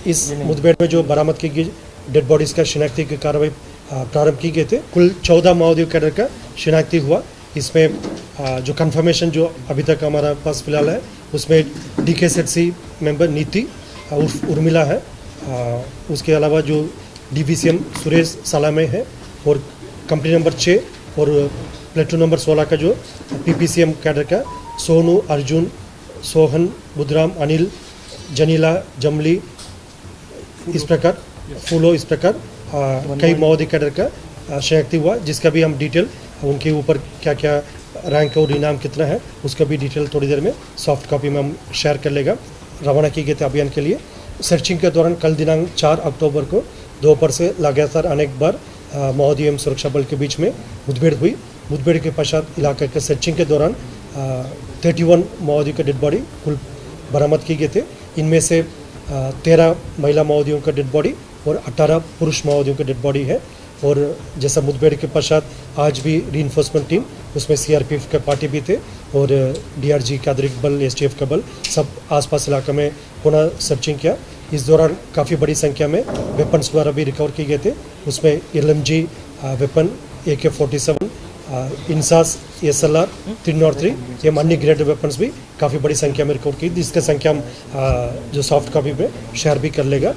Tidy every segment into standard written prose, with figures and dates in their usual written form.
इस मुठभेड़ में जो बरामद की गई डेड बॉडीज़ का शिनाख्ती की कार्रवाई प्रारंभ की गए थे। कुल 14 माओवादी कैडर का शिनाख्ती हुआ। इसमें जो कंफर्मेशन जो अभी तक हमारा पास फिलहाल है उसमें DKZC मेंबर नीति उर्फ उर्मिला है। उसके अलावा जो DVCM सुरेश सालामे है और कंपनी नंबर 6 और प्लेटून नंबर 16 का जो PPCM कैडर का सोनू, अर्जुन, सोहन, बुधराम, अनिल, जनीला, जमली, इस प्रकार फूलो, इस प्रकार कई माओवादी कैडर का शिनाख्ती हुआ, जिसका भी हम डिटेल उनके ऊपर क्या क्या रैंक और इनाम कितना है उसका भी डिटेल थोड़ी देर में सॉफ्ट कॉपी में हम शेयर कर लेगा। रवाना किए गए थे अभियान के लिए। सर्चिंग के दौरान कल दिनांक 4 अक्टूबर को दोपहर से लगातार अनेक बार माओवादी एवं सुरक्षा बल के बीच में मुठभेड़ हुई। मुठभेड़ के पश्चात इलाके के सर्चिंग के दौरान 31 माओवादी के डेड बॉडी कुल बरामद किए गए थे। इनमें से 13 महिला माओवादियों का डेड बॉडी और 18 पुरुष माओवादियों का डेड बॉडी है। और जैसा मुठभेड़ के पश्चात आज भी रीइंफोर्समेंट टीम उसमें CRPF के पार्टी भी थे और DRG का अतिरिक्त बल, STF का बल सब आसपास इलाके में पुनः सर्चिंग किया। इस दौरान काफ़ी बड़ी संख्या में वेपन्स द्वारा भी रिकवर किए गए थे। उसमें LMG weapon, AK-47, INSAS, SLR 303 ये अन्य ग्रेड वेपन्स भी काफ़ी बड़ी संख्या में रिकवर की, जिसका संख्या हम जो सॉफ्ट कॉपी में शेयर भी कर लेगा।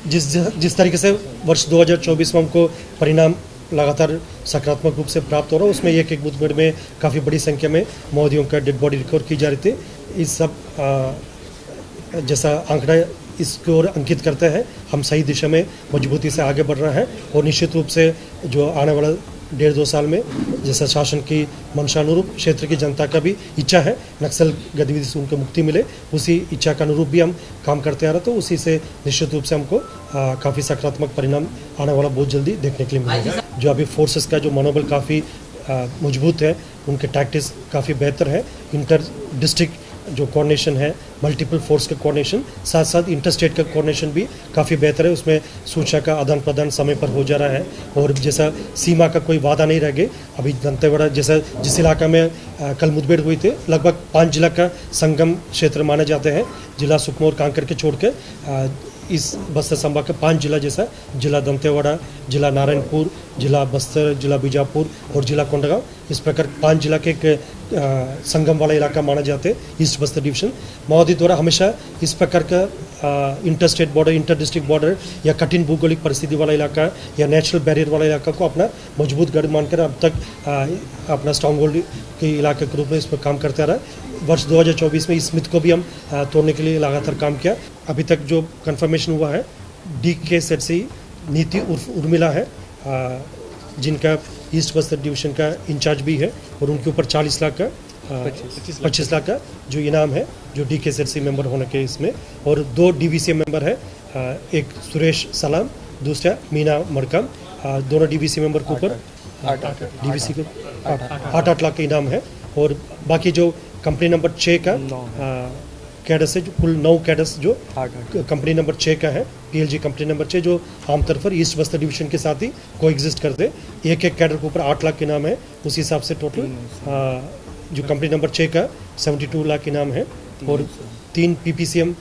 जिस तरीके से वर्ष 2024 में हमको परिणाम लगातार सकारात्मक रूप से प्राप्त हो रहा है, उसमें एक मुठभेड़ में काफ़ी बड़ी संख्या में माओवादियों का डेड बॉडी रिकवर की जा रही थी। इस सब जैसा आंकड़ा इसकी ओर अंकित करते हैं, हम सही दिशा में मजबूती से आगे बढ़ रहे हैं और निश्चित रूप से जो आने वाला 1.5-2 साल में जैसा शासन की मंशानुरूप क्षेत्र की जनता का भी इच्छा है नक्सल गतिविधि से उनको मुक्ति मिले, उसी इच्छा का अनुरूप भी हम काम करते आ रहे, तो उसी से निश्चित रूप से हमको काफ़ी सकारात्मक परिणाम आने वाला बहुत जल्दी देखने के लिए मिलेगा। जो अभी फोर्सेस का जो मनोबल काफ़ी मजबूत है, उनके टैक्टिक्स काफ़ी बेहतर है। इंटर डिस्ट्रिक्ट जो कोऑर्डिनेशन है, मल्टीपल फोर्स का कोऑर्डिनेशन, साथ साथ इंटर स्टेट का कोऑर्डिनेशन भी काफ़ी बेहतर है। उसमें सूचना का आदान प्रदान समय पर हो जा रहा है और जैसा सीमा का कोई वादा नहीं रह गए। अभी दंतेवाड़ा जैसा जिस इलाका में कल मुठभेड़ हुई थी, लगभग 5 जिला का संगम क्षेत्र माने जाते हैं। जिला सुकमा और कांकेर के छोड़ के इस बस्तर संभाग के 5 जिला जैसा जिला दंतेवाड़ा, जिला नारायणपुर, जिला बस्तर, जिला बीजापुर और जिला कोंडागांव, इस प्रकार 5 जिला के एक संगम वाला इलाका माना जाते हैं ईस्ट बस्तर डिवीजन। माओवादी द्वारा हमेशा इस प्रकार का inter state border, inter district border या कठिन भौगोलिक परिस्थिति वाला इलाका या नेचुरल बैरियर वाला इलाका को अपना मजबूत गढ़ मानकर अब तक अपना स्ट्रॉन्ग होल्ड के इलाके के रूप में इस पर काम करते आ रहा है। वर्ष 2024 में इस मिथ को भी हम तोड़ने के लिए लगातार काम किया। अभी तक जो कंफर्मेशन हुआ है, DKZC नीति उर्फ उर्मिला है, जिनका ईस्ट बस्तर डिवीजन का इंचार्ज भी है और उनके ऊपर 40 लाख का 25 लाख का जो इनाम है जो DKZC मेंबर होने के इसमें, और 2 DVCM मेंबर है, एक सुरेश सलाम, दूसरा मीना मड़कम। दोनों DVC मेंबर के ऊपर 8 लाख का इनाम है। और बाकी जो कंपनी नंबर 6 का कैडस है, जो कुल 9 कैडस जो कंपनी नंबर 6 का है, PLG कंपनी नंबर 6, जो आमतौर पर ईस्ट बस्तर डिवीजन के साथ ही को एग्जिस्ट करते। एक कैडर के ऊपर 8 लाख इनाम है। उस हिसाब से टोटल जो कंपनी नंबर 6 का 72 लाख इनाम है और 3 PPCM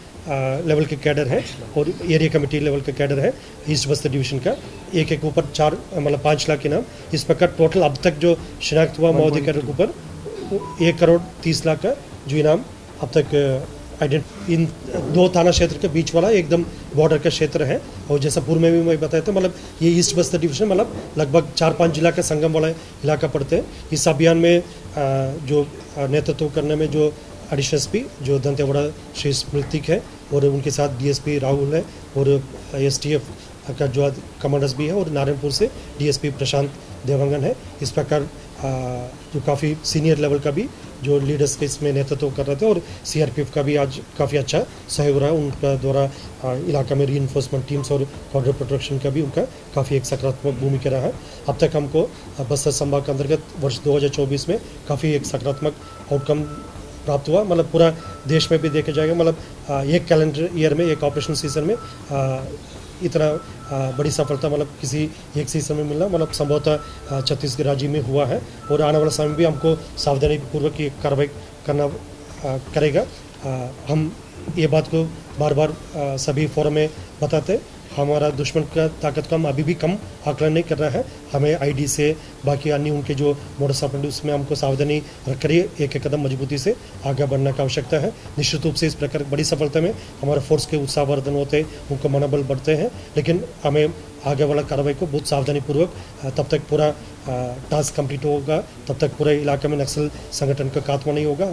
लेवल के कैडर है और एरिया कमेटी लेवल का कैडर है ईस्ट बस्तर डिवीजन का, एक के ऊपर 5 लाख इनाम। इस प्रकार टोटल अब तक जो शिनाख्त हुआ माओवादी कैडर के ऊपर 1 करोड़ 30 लाख का जो इनाम अब तक इन 2 थाना क्षेत्र के बीच वाला एकदम बॉर्डर का क्षेत्र है। और जैसा पूर्व में भी मैं बताया था, मतलब ये ईस्ट बस्तर डिवीजन मतलब लगभग 4-5 जिला का संगम वाला इलाका पड़ते हैं। इस अभियान में जो नेतृत्व करने में जो एडिशनल SP जो दंतेवाड़ा श्री स्मृतिक है और उनके साथ DSP राहुल है और STF का जो कमांडर्स भी है और नारायणपुर से DSP प्रशांत देवांगन है। इस प्रकार जो काफ़ी सीनियर लेवल का भी जो लीडर्स के इसमें नेतृत्व कर रहे थे और CRPF का भी आज काफ़ी अच्छा सहयोग रहा है। उनका द्वारा इलाका में रीइंफोर्समेंट टीम्स और बॉर्डर प्रोटेक्शन का भी उनका काफ़ी एक सकारात्मक भूमिका रहा है। अब तक हमको बस्तर संभाग के अंतर्गत वर्ष 2024 में काफ़ी एक सकारात्मक आउटकम प्राप्त हुआ। मतलब पूरा देश में भी देखा जाएगा, मतलब एक कैलेंडर ईयर में, एक ऑपरेशन सीजन में इतना बड़ी सफलता मतलब किसी एक सीजन में मिलना मतलब संभवतः छत्तीसगढ़ राज्य में हुआ है। और आने वाला समय भी हमको सावधानी पूर्वक की कार्रवाई करना करेगा। हम ये बात को बार बार सभी फोरम में बताते, हमारा दुश्मन का ताकत का हम अभी भी कम आकलन नहीं कर रहा है। हमें आईडी से बाकी अन्य उनके जो मोडस ऑपरेंडी उसमें हमको सावधानी रख कर एक एक कदम मजबूती से आगे बढ़ने की आवश्यकता है। निश्चित रूप से इस प्रकार बड़ी सफलता में हमारे फोर्स के उत्साहवर्धन होते हैं, उनको मनोबल बढ़ते हैं, लेकिन हमें आगे वाला कार्रवाई को बहुत सावधानी पूर्वक तब तक पूरा टास्क कंप्लीट होगा, तब तक पूरे इलाके में नक्सल संगठन का खात्मा नहीं होगा।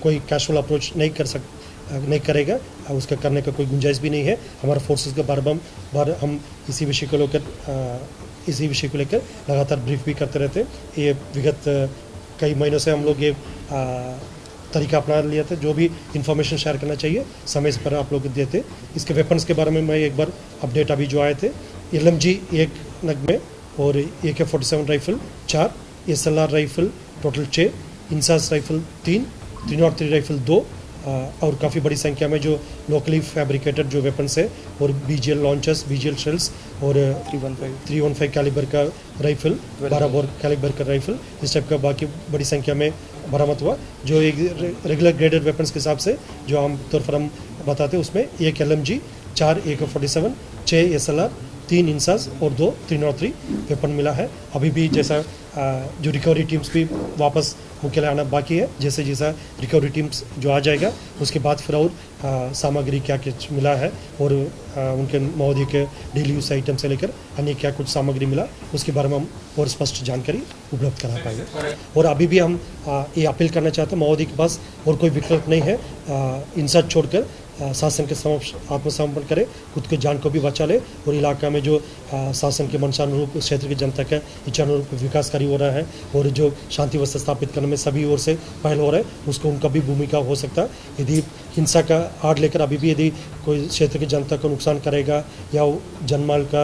कोई कैजुअल अप्रोच नहीं करेगा, उसका करने का कोई गुंजाइश भी नहीं है। हमारे फोर्सेस का बार हम इसी विषय को लेकर लगातार ब्रीफ भी करते रहते। ये विगत कई महीनों से हम लोग ये तरीका अपना लिया था, जो भी इंफॉर्मेशन शेयर करना चाहिए समय पर आप लोग देते। इसके वेपन्स के बारे में मैं एक बार अपडेट अभी जो आए थे, LMG 1 नग में और AK-47 rifle 4, SLR rifle total 6, INSAS rifle 3, 303 rifle 2 और काफ़ी बड़ी संख्या में जो लोकली फैब्रिकेटेड जो वेपन्स है और BGL लॉन्चर्स, BGL शेल्स और 315 कैलिबर का राइफल, 12 बोर कैलिबर का राइफल, इस टाइप का बाकी बड़ी संख्या में बरामद हुआ। जो एक रेगुलर ग्रेडेड वेपन्स के हिसाब से जो आमतौर पर हम बताते हैं, उसमें 1 LMG, 4 AK-47, 6 SLR, 3 इंसास और 2 303 वेपन मिला है। अभी भी जैसा जो रिकवरी टीम्स भी वापस मुख्यालय आना बाकी है, जैसे जैसा रिकवरी टीम्स जो आ जाएगा उसके बाद फिर और सामग्री क्या कुछ मिला है और उनके महोदय के डेली यूज आइटम से लेकर अन्य क्या कुछ सामग्री मिला, उसके बारे में हम और स्पष्ट जानकारी उपलब्ध करा पाएंगे। और अभी भी हम ये अपील करना चाहते हैं, महोदय के पास और कोई विकल्प नहीं है, इंसास छोड़कर शासन के समक्ष आत्मसमर्पण करे, खुद के जान को भी बचा ले और इलाका में जो शासन के मंशानुरूप क्षेत्र की जनता का इच्छानुरूप विकास कार्य हो रहा है और जो शांति व्यवस्था स्थापित करने में सभी ओर से पहल हो रहा है, उसको उनका भी भूमिका हो सकता है। यदि हिंसा का आड़ लेकर अभी भी यदि कोई क्षेत्र की जनता को नुकसान करेगा या जनमाल का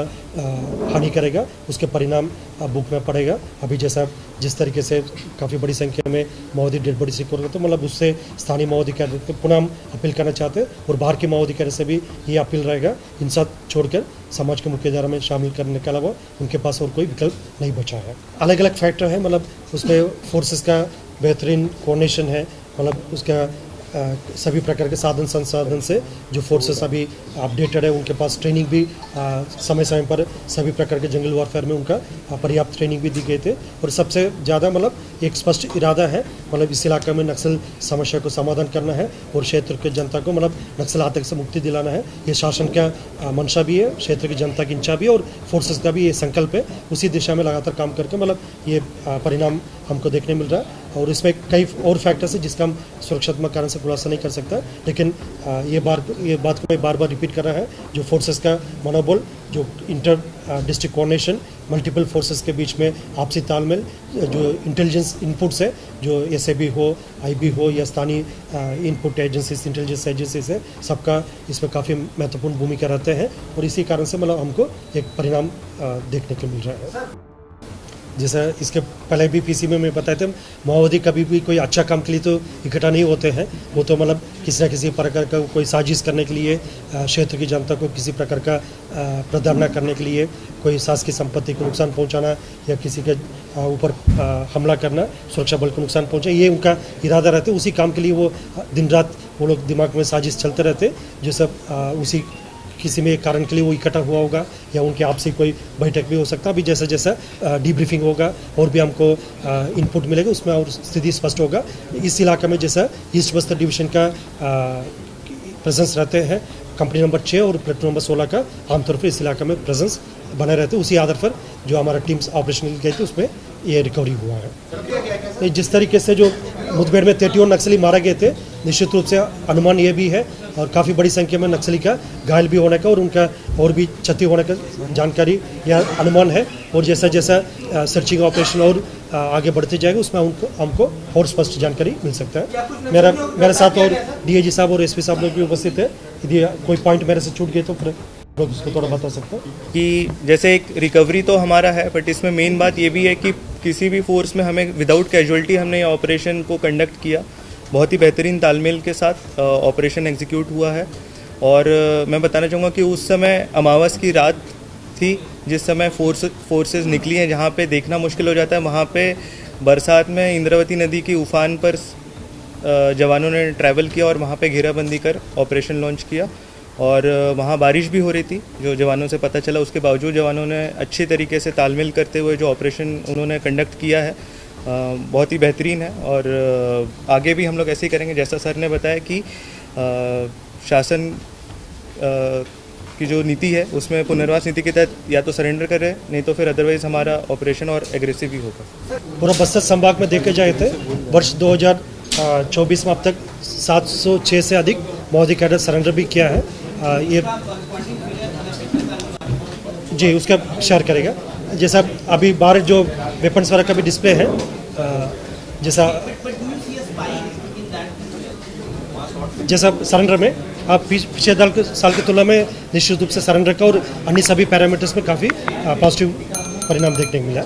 हानि करेगा, उसके परिणाम भुगतना में पड़ेगा। अभी जैसा जिस तरीके से काफ़ी बड़ी संख्या में महोदय डेड बॉडी सिक्योर करते, मतलब उससे स्थानीय महोदय कैडर पुनः हम अपील करना चाहते हैं और बाहर के महोदय कैडर से भी ये अपील रहेगा, हिंसा छोड़कर समाज के मुख्य धारा में शामिल करने के अलावा उनके पास और कोई विकल्प नहीं बचा है। अलग अलग फैक्टर है, मतलब उसमें फोर्सेस का बेहतरीन कोऑर्डिनेशन है, मतलब उसका सभी प्रकार के साधन संसाधन से जो फोर्सेस अभी अपडेटेड है, उनके पास ट्रेनिंग भी समय समय पर सभी प्रकार के जंगल वॉरफेयर में उनका पर्याप्त ट्रेनिंग भी दी गई थे। और सबसे ज़्यादा मतलब एक स्पष्ट इरादा है, मतलब इस इलाके में नक्सल समस्या को समाधान करना है और क्षेत्र के जनता को मतलब नक्सल आतंक से मुक्ति दिलाना है। ये शासन का मंशा भी है, क्षेत्र की जनता की इच्छा भी है और फोर्सेस का भी ये संकल्प है। उसी दिशा में लगातार काम करके मतलब ये परिणाम हमको देखने मिल रहा है। और इसमें कई और फैक्टर्स है जिसका हम सुरक्षात्मक कारण से खुलासा नहीं कर सकता, लेकिन ये बात को मैं बार बार रिपीट कर रहा है, जो फोर्सेस का मनोबल, जो inter district coordination, multiple forces के बीच में आपसी तालमेल, जो इंटेलिजेंस इनपुट्स है, जो SAB हो, IB हो या स्थानीय इनपुट एजेंसीज, इंटेलिजेंस एजेंसीज है, सबका इसमें काफ़ी महत्वपूर्ण भूमिका रहते हैं और इसी कारण से मतलब हमको एक परिणाम देखने को मिल रहा है। जैसा इसके पहले भी PC में मैं बताया था, माओवादी कभी भी कोई अच्छा काम के लिए तो इकट्ठा नहीं होते हैं, वो तो मतलब किसी न किसी प्रकार का कोई साजिश करने के लिए, क्षेत्र की जनता को किसी प्रकार का प्रताड़ना करने के लिए, कोई शासकीय संपत्ति को नुकसान पहुंचाना या किसी के ऊपर हमला करना, सुरक्षा बल को नुकसान पहुंचा, ये उनका इरादा रहता है। उसी काम के लिए वो दिन रात वो लोग दिमाग में साजिश चलते रहते, जो सब उसी किसी में एक कारण के लिए वो इकट्ठा हुआ होगा या उनके आपसी कोई बैठक भी हो सकता है। अभी जैसा जैसा डीब्रीफिंग होगा और भी हमको इनपुट मिलेगा, उसमें और स्थिति स्पष्ट होगा। इस इलाके में जैसा ईस्ट बस्तर डिवीजन का प्रेजेंस रहते हैं, कंपनी नंबर 6 और प्लेटून नंबर 16 का आमतौर पर इस इलाके में प्रेजेंस बने रहते, उसी आधार पर जो हमारा टीम्स ऑपरेशनल गई थी उसमें ये रिकवरी हुआ है। जिस तरीके से जो मुठभेड़ में 31 नक्सली मारे गए थे, निश्चित रूप से अनुमान ये भी है और काफ़ी बड़ी संख्या में नक्सली का घायल भी होने का और उनका और भी क्षति होने का जानकारी या अनुमान है। और जैसा जैसा सर्चिंग ऑपरेशन और आगे बढ़ते जाएगा, उसमें हमको और स्पष्ट जानकारी मिल सकता है। मेरे साथ और DIG साहब और SP साहब लोग भी उपस्थित है। यदि कोई पॉइंट मेरे से छूट गए तो फिर उसको थोड़ा बता सकता हूँ कि जैसे एक रिकवरी तो हमारा है, बट इसमें मेन बात ये भी है कि किसी भी फोर्स में हमें विदाउट कैजुअलिटी हमने ऑपरेशन को कंडक्ट किया, बहुत ही बेहतरीन तालमेल के साथ ऑपरेशन एग्जीक्यूट हुआ है। और मैं बताना चाहूँगा कि उस समय अमावस की रात थी जिस समय फोर्सेस निकली हैं, जहाँ पे देखना मुश्किल हो जाता है, वहाँ पे बरसात में इंद्रावती नदी की उफान पर जवानों ने ट्रैवल किया और वहाँ पे घेराबंदी कर ऑपरेशन लॉन्च किया। और वहाँ बारिश भी हो रही थी, जो जवानों से पता चला। उसके बावजूद जवानों ने अच्छे तरीके से तालमेल करते हुए जो ऑपरेशन उन्होंने कंडक्ट किया है बहुत ही बेहतरीन है। और आगे भी हम लोग ऐसे ही करेंगे, जैसा सर ने बताया कि शासन की जो नीति है उसमें पुनर्वास नीति के तहत या तो सरेंडर करें, नहीं तो फिर अदरवाइज हमारा ऑपरेशन और एग्रेसिव ही होगा। पूरा बस्तर संभाग में देखे जाए थे वर्ष 2024 में अब तक 706 से अधिक माओवादी कैडर सरेंडर भी किया है। ये जी उसका शेयर करेगा। जैसा अभी बाहर जो वेपन्स वगैरह का भी डिस्प्ले है, जैसा सरेंडर में आप पिछले साल की तुलना में निश्चित रूप से सरेंडर का और अन्य सभी पैरामीटर्स में काफ़ी पॉजिटिव परिणाम देखने को मिला।